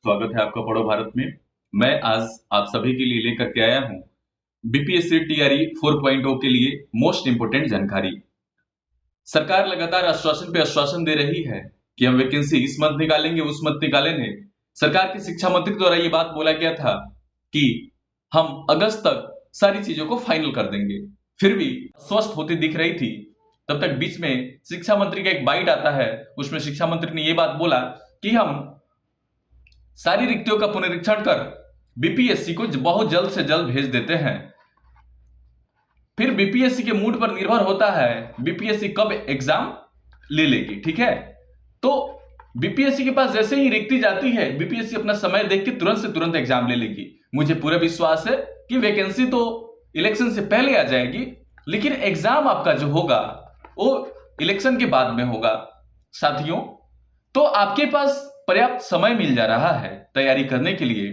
स्वागत है आपका पढ़ो भारत में। मैं आज आप सभी के लिए लेकर के आया हूं बीपीएससी टीआरई 4.0 के लिए मोस्ट इंपोर्टेंट जानकारी। सरकार लगातार आश्वासन पे आश्वासन दे रही है कि हम वैकेंसी इस मंथ निकालेंगे, उस मंथ निकालेंगे। सरकार के शिक्षा मंत्री द्वारा ये बात बोला गया था कि हम अगस्त तक सारी चीजों को फाइनल कर देंगे, फिर भी स्वस्थ होती दिख रही थी। तब तक बीच में शिक्षा मंत्री का एक बाइट आता है, उसमें शिक्षा मंत्री ने यह बात बोला कि हम सारी रिक्तियों का पुनरीक्षण कर बीपीएससी को बहुत जल्द से जल्द भेज देते हैं। फिर बीपीएससी के मूड पर निर्भर होता है बीपीएससी कब एग्जाम ले लेगी। ठीक है, तो बीपीएससी के पास जैसे ही रिक्ति जाती है, बीपीएससी अपना समय देख के तुरंत से तुरंत एग्जाम ले लेगी। मुझे पूरा विश्वास है कि वैकेंसी तो इलेक्शन से पहले आ जाएगी, लेकिन एग्जाम आपका जो होगा वो इलेक्शन के बाद में होगा। साथियों, तो आपके पास पर्याप्त समय मिल जा रहा है तैयारी करने के लिए।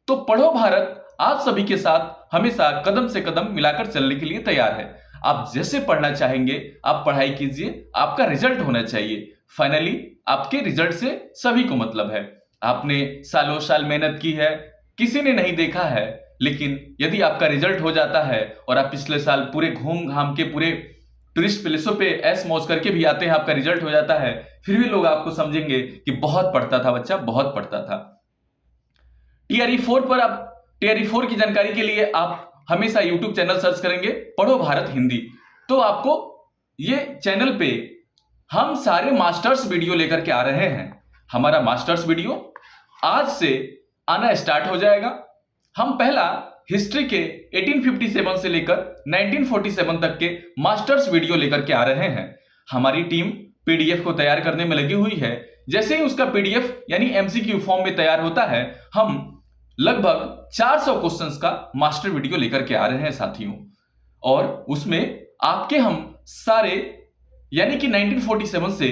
तो पढ़ो भारत आप सभी के साथ हमेशा कदम से कदम मिलाकर चलने के लिए तैयार है। आप जैसे पढ़ना चाहेंगे आप पढ़ाई कीजिए, आपका रिजल्ट होना चाहिए। फाइनली आपके रिजल्ट से सभी को मतलब है। आपने सालों साल मेहनत की है, किसी ने नहीं देखा है, लेकिन यदि आपका रिजल्ट हो जाता है और आप पिछले साल पूरे घूम घाम के पूरे टूरिस्ट प्लेसों पे ऐश मौज करके भी आते हैं, आपका रिजल्ट हो जाता है, फिर भी लोग आपको समझेंगे कि बहुत पढ़ता था बच्चा, बहुत पढ़ता था। टीआरई 4 पर आप टीआरई 4 की जानकारी के लिए आप हमेशा यूट्यूब चैनल सर्च करेंगे पढ़ो भारत हिंदी, तो आपको ये चैनल पे हम सारे मास्टर्स वीडियो लेकर के आ रहे हैं। हमारा मास्टर्स वीडियो आज से आना स्टार्ट हो जाएगा। हम पहला हिस्ट्री के 1857 से लेकर 1947 तक के मास्टर्स वीडियो लेकर के आ रहे हैं। हमारी टीम पीडीएफ को तैयार करने में लगी हुई है। जैसे ही उसका पीडीएफ यानी एमसीक्यू फॉर्म में तैयार होता है, हम लगभग 400 क्वेश्चंस का मास्टर वीडियो लेकर के आ रहे हैं साथियों। और उसमें आपके हम सारे यानी कि 1857 से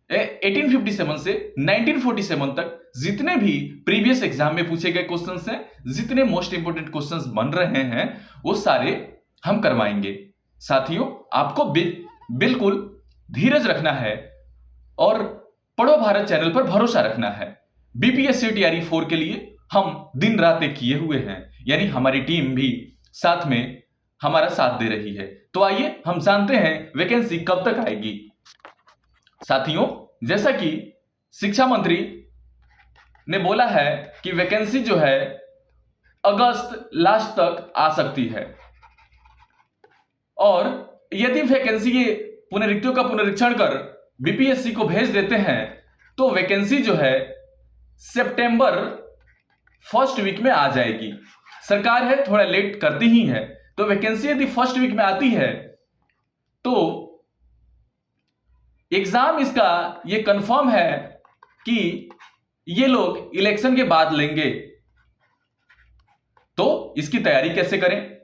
1947 तक जितने भी प्रीवियस एग्जाम में पूछे गए क्वेश्चंस हैं, जितने मोस्ट इंपोर्टेंट क्वेश्चंस बन रहे हैं, वो सारे हम करवाएंगे। साथियों, आपको बिल्कुल धीरज रखना है और पढ़ो भारत चैनल पर भरोसा रखना है। बीपीएससी टीआरई 4 के लिए हम दिन रात एक किए हुए हैं, यानी हमारी टीम भी साथ में हमारा साथ दे रही है। तो आइए हम जानते हैं वैकेंसी कब तक आएगी। साथियों, जैसा कि शिक्षा मंत्री ने बोला है कि वैकेंसी जो है अगस्त लास्ट तक आ सकती है, और यदि वैकेंसी के पुनरीक्षियों का पुनरीक्षण कर बीपीएससी को भेज देते हैं तो वैकेंसी जो है सितंबर फर्स्ट वीक में आ जाएगी। सरकार है थोड़ा लेट करती ही है, तो वैकेंसी यदि फर्स्ट वीक में आती है तो एग्जाम इसका ये कंफर्म है कि ये लोग इलेक्शन के बाद लेंगे। तो इसकी तैयारी कैसे करें?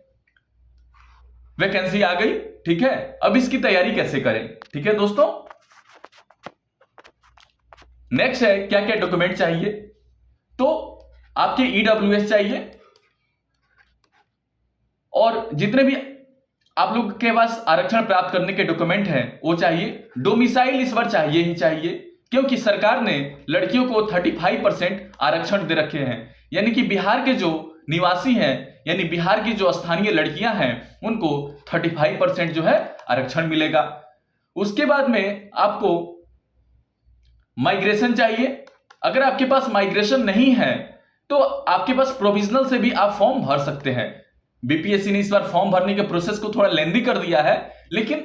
वैकेंसी आ गई, ठीक है, अब इसकी तैयारी कैसे करें? ठीक है दोस्तों, नेक्स्ट है क्या क्या डॉक्यूमेंट चाहिए। तो आपके ईडब्ल्यूएस चाहिए, और जितने भी आप लोग के पास आरक्षण प्राप्त करने के डॉक्यूमेंट हैं वो चाहिए। डोमिसाइल इस बार चाहिए ही चाहिए, क्योंकि सरकार ने लड़कियों को 35% आरक्षण दे रखे हैं, यानी कि बिहार के जो निवासी हैं यानी बिहार की जो स्थानीय लड़कियां हैं उनको 35% जो है आरक्षण मिलेगा। उसके बाद में आपको माइग्रेशन चाहिए। अगर आपके पास माइग्रेशन नहीं है तो आपके पास प्रोविजनल से भी आप फॉर्म भर सकते हैं। बीपीएससी ने इस बार फॉर्म भरने के प्रोसेस को थोड़ा लेंदी कर दिया है, लेकिन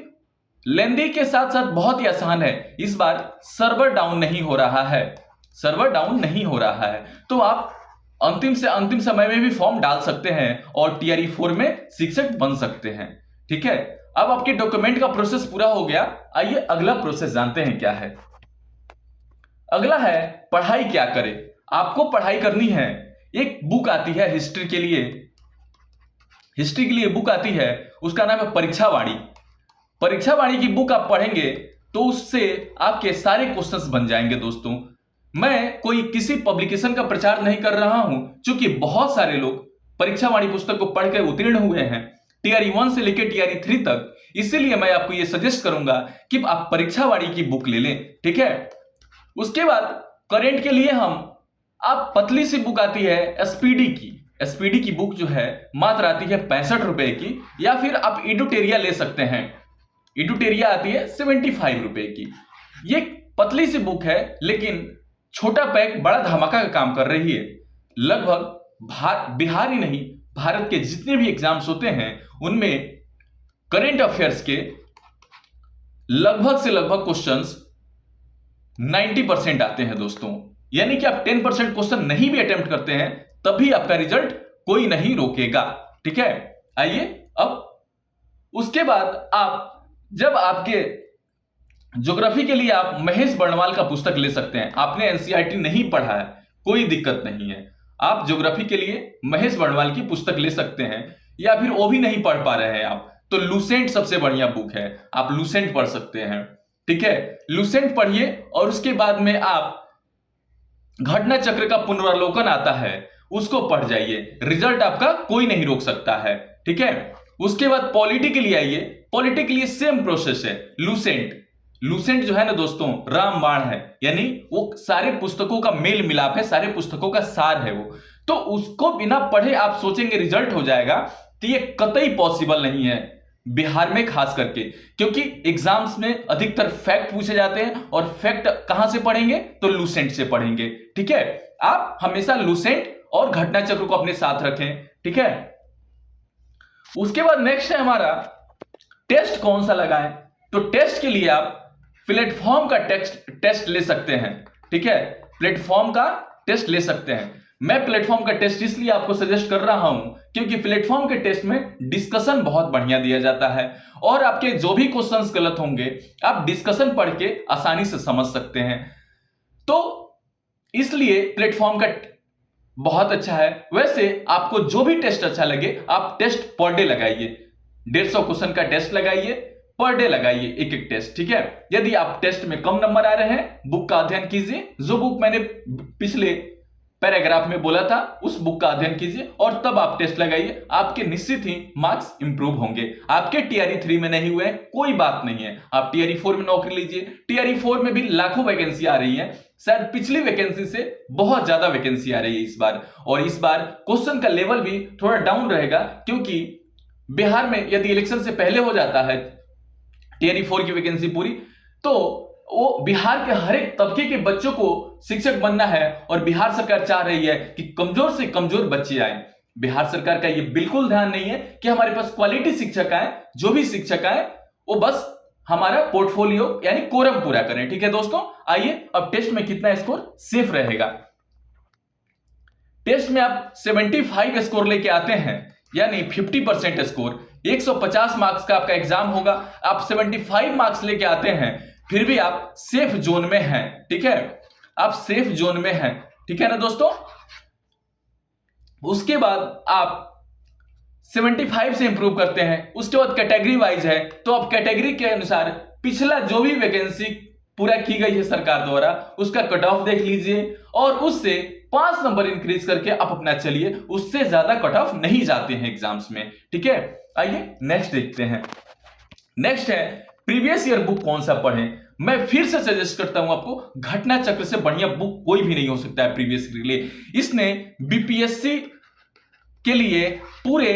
लेंदी के साथ साथ बहुत ही आसान है। इस बार सर्वर डाउन नहीं हो रहा है, सर्वर डाउन नहीं हो रहा है, तो आप अंतिम से अंतिम समय में भी फॉर्म डाल सकते हैं और टीआरई 4 में शिक्षक बन सकते हैं। ठीक है, अब आपके डॉक्यूमेंट का प्रोसेस पूरा हो गया। आइए अगला प्रोसेस जानते हैं क्या है। अगला है पढ़ाई क्या करें। आपको पढ़ाई करनी है। एक बुक आती है हिस्ट्री के लिए, हिस्ट्री के लिए बुक आती है, उसका नाम है परीक्षावाणी। परीक्षावाणी की बुक आप पढ़ेंगे तो उससे आपके सारे क्वेश्चंस बन जाएंगे। दोस्तों, मैं कोई किसी पब्लिकेशन का प्रचार नहीं कर रहा हूं, क्योंकि बहुत सारे लोग परीक्षावाणी पुस्तक को पढ़कर उत्तीर्ण हुए हैं टीआरई 1 से लेकर टीआरई 3 तक। इसीलिए मैं आपको यह सजेस्ट करूंगा कि आप परीक्षावाणी की बुक ले लें। ठीक है, उसके बाद करेंट के लिए हम आप पतली सी बुक आती है एसपीडी की बुक जो है मात्र आती है 65 रुपए की, या फिर आप इडुटेरिया ले सकते हैं, इडुटेरिया आती है 75 रुपए की। ये पतली सी बुक है लेकिन छोटा पैक बड़ा धमाका का काम कर रही है। लगभग बिहार ही नहीं, भारत के जितने भी एग्जाम्स होते हैं उनमें करंट अफेयर्स के लगभग से लगभग क्वेश्चंस 90% आते हैं दोस्तों। यानी कि आप 10% क्वेश्चन नहीं भी अटेम्प्ट करते हैं तब भी आपका रिजल्ट कोई नहीं रोकेगा। ठीक है, आइए अब उसके बाद जब आपके ज्योग्राफी के लिए आप महेश बर्णवाल का पुस्तक ले सकते हैं। आपने एनसीईआरटी नहीं पढ़ा है, कोई दिक्कत नहीं है, आप ज्योग्राफी के लिए महेश बर्णवाल की पुस्तक ले सकते हैं। या फिर वो भी नहीं पढ़ पा रहे हैं आप, तो लूसेंट सबसे बढ़िया बुक है, आप लूसेंट पढ़ सकते हैं। ठीक है, लूसेंट पढ़िए और उसके बाद में आप घटना चक्र का पुनरावलोकन आता है उसको पढ़ जाइए, रिजल्ट आपका कोई नहीं रोक सकता है। ठीक है, उसके बाद पॉलिटी के लिए आइए। पॉलिटी के लिए सेम प्रोसेस है। लूसेंट जो है ना दोस्तों रामबाण है, यानी वो सारे पुस्तकों का मेल मिलाप है, सारे पुस्तकों का सार है वो। तो उसको बिना पढ़े आप सोचेंगे रिजल्ट हो जाएगा, तो ये कतई पॉसिबल नहीं है बिहार में खास करके, क्योंकि एग्जाम्स में अधिकतर फैक्ट पूछे जाते हैं और फैक्ट कहां से पढ़ेंगे, तो लूसेंट से पढ़ेंगे। ठीक है, आप हमेशा लूसेंट और घटना चक्र को अपने साथ रखें। ठीक है, उसके बाद नेक्स्ट है हमारा टेस्ट कौन सा लगाएं। तो टेस्ट के लिए आप प्लेटफॉर्म का टेस्ट ले सकते हैं। ठीक है, प्लेटफॉर्म का टेस्ट ले सकते हैं। मैं प्लेटफॉर्म का टेस्ट इसलिए आपको सजेस्ट कर रहा हूं क्योंकि प्लेटफॉर्म के टेस्ट में डिस्कशन बहुत बढ़िया दिया जाता है और आपके जो भी क्वेश्चंस गलत होंगे आप डिस्कशन पढ़ के आसानी से समझ सकते हैं। तो इसलिए प्लेटफॉर्म का बहुत अच्छा है। वैसे आपको जो भी टेस्ट अच्छा लगे आप टेस्ट पर डे लगाइए, 150 क्वेश्चन का टेस्ट लगाइए, पर डे लगाइए एक एक टेस्ट। ठीक है, यदि आप टेस्ट में कम नंबर आ रहे हैं बुक का अध्ययन कीजिए, जो बुक मैंने पिछले पैराग्राफ में बोला था उस बुक का अध्ययन कीजिए और तब आप टेस्ट लगाइए, आपके निश्चित ही मार्क्स इंप्रूव होंगे। आपके टीआरई 3 में नहीं हुए कोई बात नहीं है, आप टीआरई 4 में नौकरी लीजिए। टीआरई 4 में भी लाखों वैकेंसी आ रही है, शायद पिछली वैकेंसी से बहुत ज्यादा वैकेंसी आ रही है इस बार, और इस बार क्वेश्चन का लेवल भी थोड़ा डाउन रहेगा क्योंकि बिहार में यदि इलेक्शन से पहले हो जाता है टीआरई 4 की वैकेंसी पूरी, तो वो बिहार के हर एक तबके के बच्चों को शिक्षक बनना है और बिहार सरकार चाह रही है कि कमजोर से कमजोर बच्चे आए। बिहार सरकार का ये बिल्कुल ध्यान नहीं है कि हमारे पास क्वालिटी शिक्षक आए, जो भी शिक्षक आए वो बस हमारा पोर्टफोलियो यानी कोरम पूरा करें। ठीक है दोस्तों, आइए अब टेस्ट में कितना स्कोर सेफ रहेगा। टेस्ट में आप 75 स्कोर लेके आते हैं यानी 50% स्कोर, 150 मार्क्स का आपका एग्जाम होगा, आप 75 मार्क्स लेके आते हैं फिर भी आप सेफ जोन में हैं। ठीक है, आप सेफ जोन में हैं। ठीक है ना दोस्तों, उसके बाद आप 75 से इंप्रूव करते हैं। उसके बाद कैटेगरी वाइज है, तो आप कैटेगरी के अनुसार पिछला जो भी वैकेंसी पूरा की गई है सरकार द्वारा उसका कट ऑफ देख लीजिए और उससे 5 नंबर इंक्रीज करके आप अपना चलिए, उससे ज्यादा कट ऑफ नहीं जाते हैं एग्जाम्स में। ठीक है, आइए नेक्स्ट देखते हैं। नेक्स्ट है प्रीवियस ईयर बुक कौन सा पढ़ें। मैं फिर से सजेस्ट करता हूं आपको, घटना चक्र से बढ़िया बुक कोई भी नहीं हो सकता है प्रीवियस ईयर के लिए। इसने बीपीएससी के लिए पूरे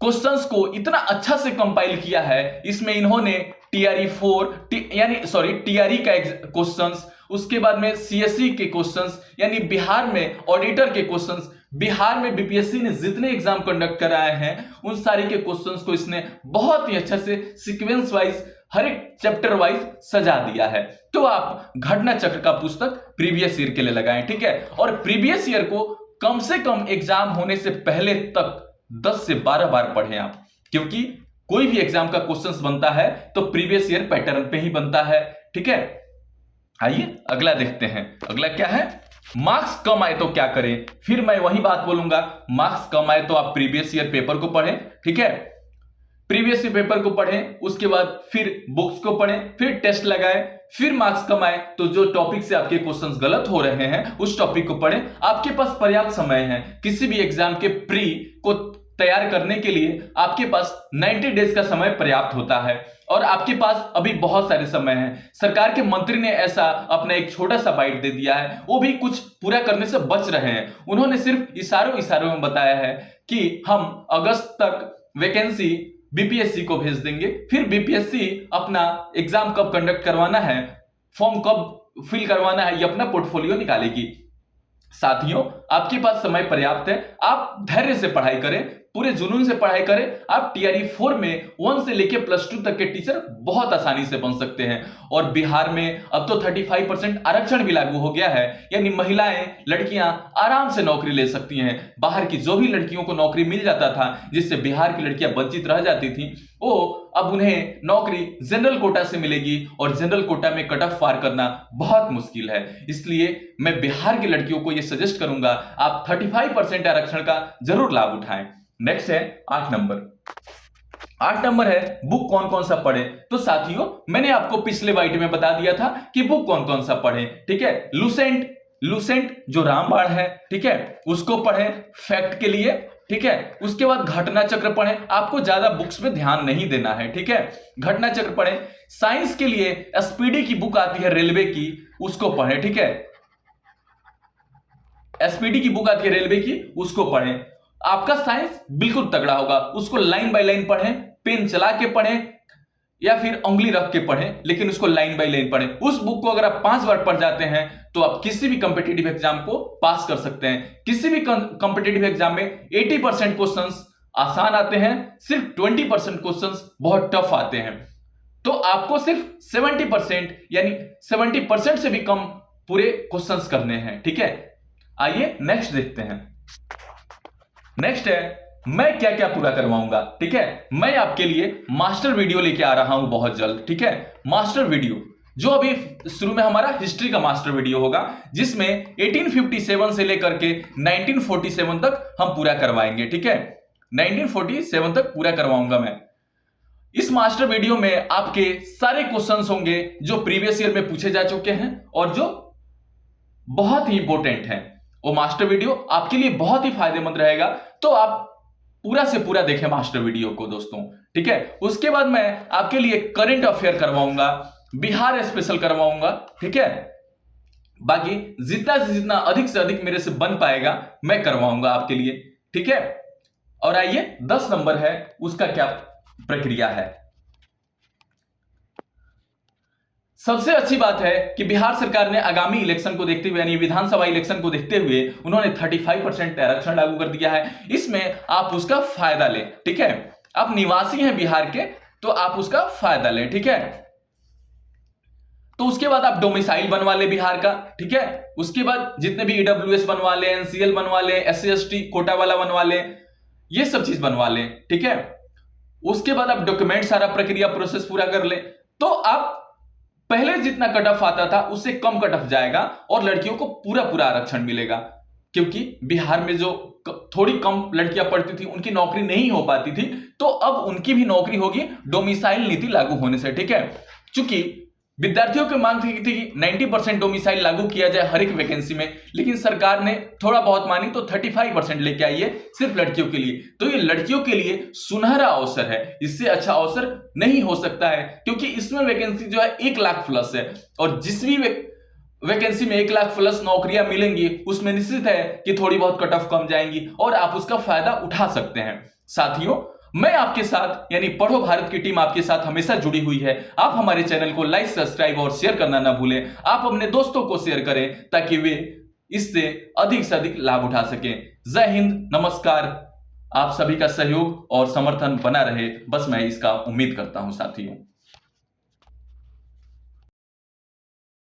क्वेश्चंस को इतना अच्छा से कंपाइल किया है। इसमें इन्होंने टीआरई 4 यानी सॉरी टीआरई का क्वेश्चंस, उसके बाद में सीएससी के क्वेश्चंस यानी बिहार में ऑडिटर के क्वेश्चंस, बिहार में बीपीएससी ने जितने एग्जाम कंडक्ट कराए हैं उन सारे के क्वेश्चंस को इसने बहुत ही अच्छा से सीक्वेंस वाइज हर एक चैप्टर वाइज सजा दिया है। तो आप घटना चक्र का पुस्तक प्रीवियस ईयर के लिए लगाएं। ठीक है, और प्रीवियस ईयर को कम से कम एग्जाम होने से पहले तक 10 से 12 बार पढ़ें आप, क्योंकि कोई भी एग्जाम का क्वेश्चंस बनता है तो प्रीवियस ईयर पैटर्न पे ही बनता है। ठीक है, आइए अगला देखते हैं। अगला क्या है, मार्क्स कम आए तो क्या करें। फिर मैं वही बात बोलूंगा, मार्क्स कम आए तो आप प्रीवियस ईयर पेपर को पढ़ें। ठीक है, प्रीवियस ईयर पेपर को पढ़ें, उसके बाद फिर बुक्स को पढ़ें, फिर टेस्ट लगाएं, फिर मार्क्स कम आए तो जो टॉपिक से आपके क्वेश्चंस गलत हो रहे हैं उस टॉपिक को पढ़ें। आपके पास पर्याप्त समय है, किसी भी एग्जाम के प्री को तैयार करने के लिए आपके पास 90 डेज का समय पर्याप्त होता है और आपके पास अभी बहुत सारे समय है। सरकार के मंत्री ने ऐसा अपना एक छोटा सा बाइट दे दिया है, वो भी कुछ पूरा करने से बच रहे हैं। उन्होंने सिर्फ इशारों में बताया है कि हम अगस्त तक वैकेंसी बीपीएससी को भेज देंगे, फिर बीपीएससी अपना एग्जाम कब कंडक्ट करवाना है, फॉर्म कब फिल करवाना है, ये अपना पोर्टफोलियो निकालेगी। साथियों, आपके पास समय पर्याप्त है, आप धैर्य से पढ़ाई करें, पूरे जुनून से पढ़ाई करें। आप टीआरई 4 में 1 से लेकर +2 तक के टीचर बहुत आसानी से बन सकते हैं। और बिहार में अब तो 35% आरक्षण भी लागू हो गया है, यानी महिलाएं, लड़कियां आराम से नौकरी ले सकती हैं। बाहर की जो भी लड़कियों को नौकरी मिल जाता था, जिससे बिहार की लड़कियां वंचित रह जाती थी, वो अब उन्हें नौकरी जनरल कोटा से मिलेगी। और जनरल कोटा में कट ऑफ पार करना बहुत मुश्किल है। इसलिए मैं बिहार की लड़कियों को यह सजेस्ट करूंगा, आप 35% आरक्षण का जरूर लाभ उठाएं। नेक्स्ट है 8 नंबर। 8 नंबर है बुक कौन कौन सा पढ़े। तो साथियों, मैंने आपको पिछले वाइट में बता दिया था कि बुक कौन कौन सा पढ़े। ठीक है, लुसेंट जो रामबाण है, ठीक है, उसको पढ़ें फैक्ट के लिए। ठीक है, उसके बाद घटना चक्र पढ़ें। आपको ज्यादा बुक्स में ध्यान नहीं देना है। ठीक है, घटना चक्र पढ़ें। साइंस के लिए एसपीडी की बुक आती है रेलवे की, उसको पढ़ें। ठीक है, एसपीडी की बुक आती है रेलवे की, उसको पढ़ें। आपका साइंस बिल्कुल तगड़ा होगा। उसको लाइन बाय लाइन पढ़ें, पेन चला के पढ़ें या फिर उंगली रख के पढ़ें, लेकिन उसको लाइन बाय लाइन पढ़ें। उस बुक को अगर आप 5 बार पढ़ जाते हैं तो आप किसी भी कॉम्पिटिटिव एग्जाम को पास कर सकते हैं। किसी भी कॉम्पिटिटिव एग्जाम में 80% क्वेश्चंस आसान आते हैं, सिर्फ 20% क्वेश्चंस बहुत टफ आते हैं। तो आपको सिर्फ 70% यानी 70% से भी कम पूरे क्वेश्चंस करने हैं। ठीक है, आइए नेक्स्ट देखते हैं। नेक्स्ट है मैं क्या क्या पूरा करवाऊंगा। ठीक है, मैं आपके लिए मास्टर वीडियो लेके आ रहा हूं बहुत जल्द। ठीक है, मास्टर वीडियो जो अभी शुरू में हमारा हिस्ट्री का मास्टर वीडियो होगा, जिसमें 1857 से लेकर के 1947 तक हम पूरा करवाएंगे। ठीक है, 1947 तक पूरा करवाऊंगा मैं। इस मास्टर वीडियो में आपके सारे क्वेश्चंस होंगे जो प्रीवियस ईयर में पूछे जा चुके हैं और जो बहुत ही इंपॉर्टेंट हैं। वो मास्टर वीडियो आपके लिए बहुत ही फायदेमंद रहेगा, तो आप पूरा से पूरा देखें मास्टर वीडियो को दोस्तों। ठीक है, उसके बाद मैं आपके लिए करंट अफेयर करवाऊंगा, बिहार स्पेशल करवाऊंगा। ठीक है, बाकी जितना से जितना अधिक से अधिक मेरे से बन पाएगा मैं करवाऊंगा आपके लिए। ठीक है, और आइए 10 नंबर है, उसका क्या प्रक्रिया है। सबसे अच्छी बात है कि बिहार सरकार ने आगामी इलेक्शन को देखते हुए, यानी विधानसभा इलेक्शन को देखते हुए, उन्होंने 35% आरक्षण लागू कर दिया है। इसमें आप उसका फायदा लें। ठीक है, आप निवासी हैं बिहार के तो आप उसका फायदा लें। ठीक है, तो उसके बाद आप डोमिसाइल बनवा ले बिहार का। ठीक है, उसके बाद जितने भी ईडब्ल्यूएस बनवा ले, एनसीएल बनवा ले, SC/ST कोटा वाला बनवा ले, ये सब चीज बनवा ले। ठीक है, उसके बाद आप डॉक्यूमेंट सारा प्रक्रिया प्रोसेस पूरा कर ले, तो आप पहले जितना कट ऑफ आता था उससे कम कट ऑफ जाएगा और लड़कियों को पूरा पूरा आरक्षण मिलेगा। क्योंकि बिहार में जो थोड़ी कम लड़कियां पढ़ती थी, उनकी नौकरी नहीं हो पाती थी, तो अब उनकी भी नौकरी होगी डोमिसाइल नीति लागू होने से। ठीक है, चूंकि विद्यार्थियों की मांग थी कि 90% डोमिसाइल लागू किया जाए हर एक वैकेंसी में, लेकिन सरकार ने थोड़ा बहुत मानी तो 35% लेके आई है सिर्फ लड़कियों के लिए। तो ये लड़कियों के लिए सुनहरा अवसर है, इससे अच्छा अवसर नहीं हो सकता है, क्योंकि इसमें वैकेंसी जो है 1 लाख प्लस है। और जिस भी वैकेंसी में 1 लाख प्लस नौकरियां मिलेंगी, उसमें निश्चित है कि थोड़ी बहुत कट ऑफ कम जाएंगी और आप उसका फायदा उठा सकते हैं। साथियों, मैं आपके साथ यानी पढ़ो भारत की टीम आपके साथ हमेशा जुड़ी हुई है। आप हमारे चैनल को लाइक, सब्सक्राइब और शेयर करना ना भूलें। आप अपने दोस्तों को शेयर करें ताकि वे इससे अधिक से अधिक लाभ उठा सकें। जय हिंद, नमस्कार। आप सभी का सहयोग और समर्थन बना रहे, बस मैं इसका उम्मीद करता हूं साथियों।